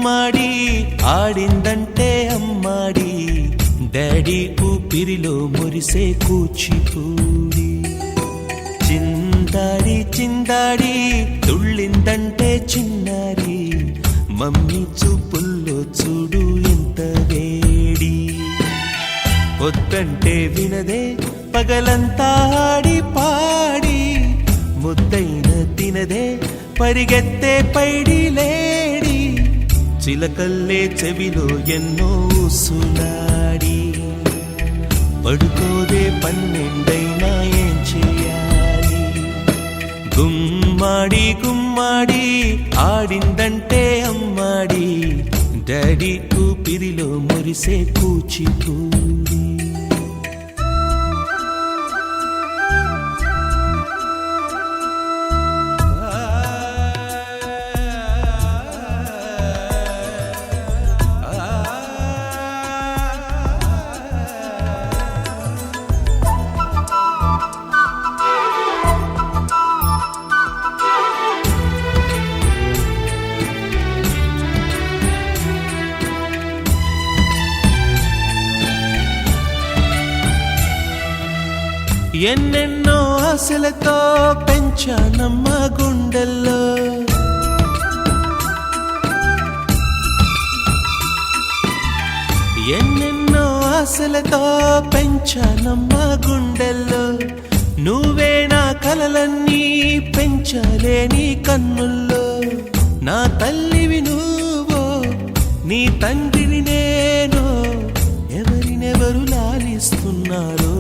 గుమ్మాడి ఆడిందంటే అమ్మాడి డాడీ ఊపిరిలో మురిసే కూచిపూడి చిందాడి చిందాడి తుళ్ళిందంటే చిన్నారి మమ్మీ చూపుల్లో చూడు ఎంత వేడి వద్దంటే వినదే పగలంతా ఆడి పాడి ముద్దైన తినదే పరిగెత్తే పైడి లేడి చిలకల్లే చెవిలో ఎన్నో సులాడి పడుకోదే పన్నెండైనా ఏం చేయాలి గుమ్మాడి గుమ్మాడి ఆడిందంటే అమ్మాడి డాడీ ఊపిరిలో మురిసే కూచిపూడి ఎన్నెన్నో ఆశలతో పెంచానమ్మ గుండెల్లో ఎన్నెన్నో ఆశలతో పెంచానమ్మ గుండెల్లో నువ్వే నా కలలన్నీ పెంచాలే నీ కన్నుల్లో నా తల్లివి నువ్వో నీ తండ్రిని నేను ఎవరినెవరు లాలిస్తున్నారో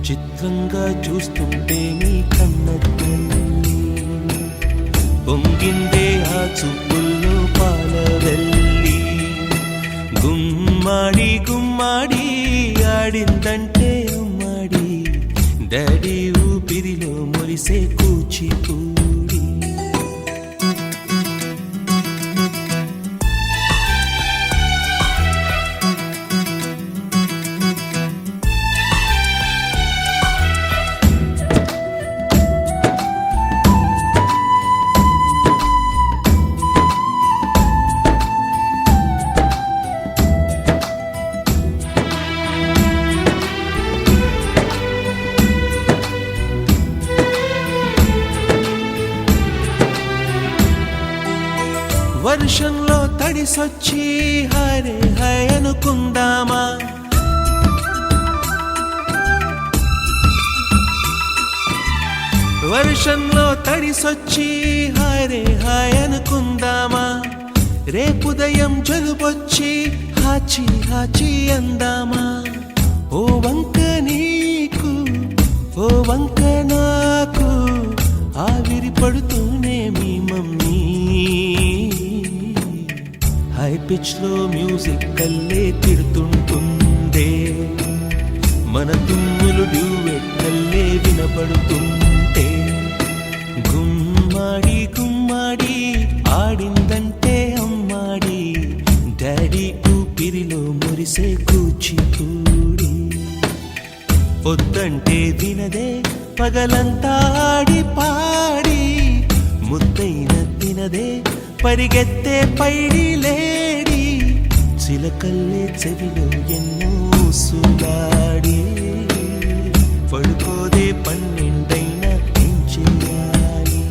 చిత్రంగా చూస్తుంటే నీ కన్నట్టు పొంగిందే ఆ చూపుల్లో పాలవెల్లి గుమ్మాడి గుమ్మాడి ఆడిందంటే అమ్మాడి డాడీ ఊపిరిలో మురిసే కూచిపూడి వర్షంలో తడిసొచ్చి హరే హై అనుకుందామా వర్షంలో తడిసొచ్చి హరే హై అనుకుందామా రేపుదయం జలుబొచ్చి హాచి హాచి అందామా ఓ వంక నీకు ఓ వంక నాకు ఆవిరి పడుతూనే మీ మమ్మీ హై పిచ్ లో మ్యూజిక్ కల్లే తిడుతుంటుందే మన తుమ్ములు డ్యూయెట్ కల్లే వినపడుతుంటే గుమ్మాడి గుమ్మాడి ఆడిందంటే అమ్మాడి డాడీ ఊపిరిలో మురిసే కూచిపూడి వద్దంటే వినదే పగలంతా ఆడి పాడి ముద్దైన తినదే పరిగెత్తే పైడి లేడి చిలకల్లే చెవిలో ఎన్నో సులాడి పడుకోదే పన్నెండైనా ఏం చేయాలి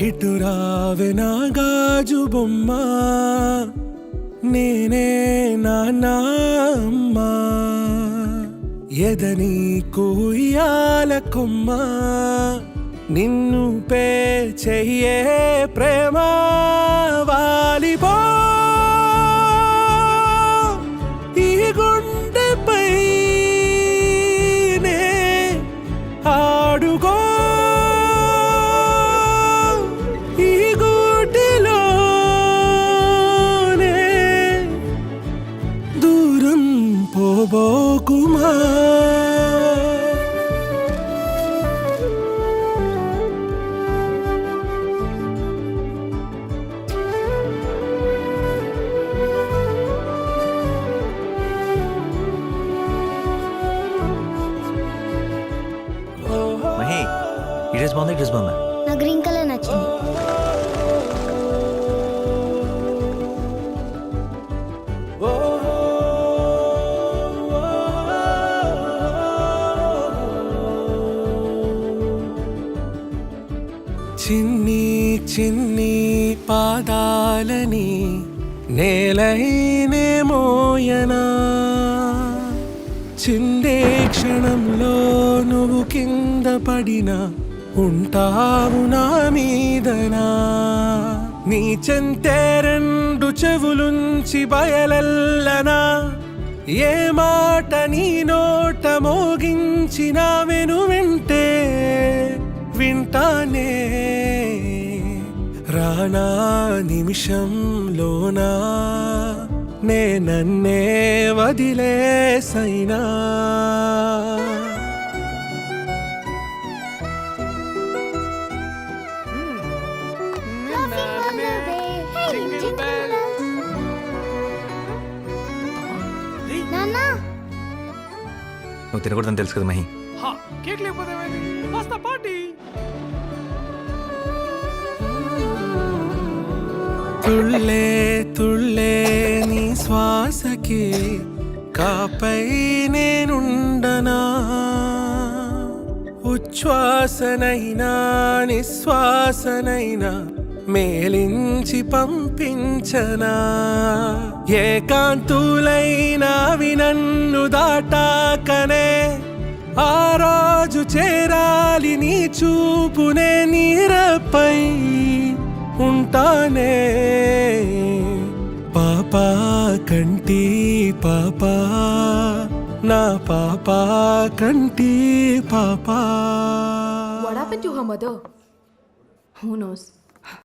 ఇటు రావే నా గాజు బొమ్మ నేనే నాన్న అమ్మ ఎదని కూయాల కొమ్మ నిన్ను పే చెయ్యే ప్రేమ వాలిపో ఈ గుండెపై నే ఆడుకో పోబోకుమా డ్రెస్ బాగుంది, డ్రెస్ బాగుందా? నా గ్రీన్ కలర్ నచ్చింది. చిన్ని చిన్ని పాదాలని నేలైనే మోయనా, చిందే క్షణంలో నువ్వు కింద పడినా ఉంటావు నా మీదనా. నీ చెంతే రెండు చెవులుంచి బయలెల్లనా, ఏ మాట నీ నోట మోగించిన వెను వింటే వింటానే. రానా నిమిషంలోనా నే నన్నే వదిలేసైనా. నాన్నా నువ్వు తినకూడదని తెలుసు కదా మహి. కేక్ లేకపోతే వస్తా పార్టీ. తుళ్ళే తుళ్ళే నీ శ్వాసకి కాపై నేనుండనా, ఉచ్ఛ్వాసనైనా నిశ్వాసనైనా మేలించి పంపించనా. ఏకాంతులైనవి నన్ను దాటాకనే ఆ రోజు చేరాలి నీ చూపునే నీరపై ఉంటానే. పాపా కంటి పాపా నా పాపా కంటి పాపా. What happened to her mother? Who knows?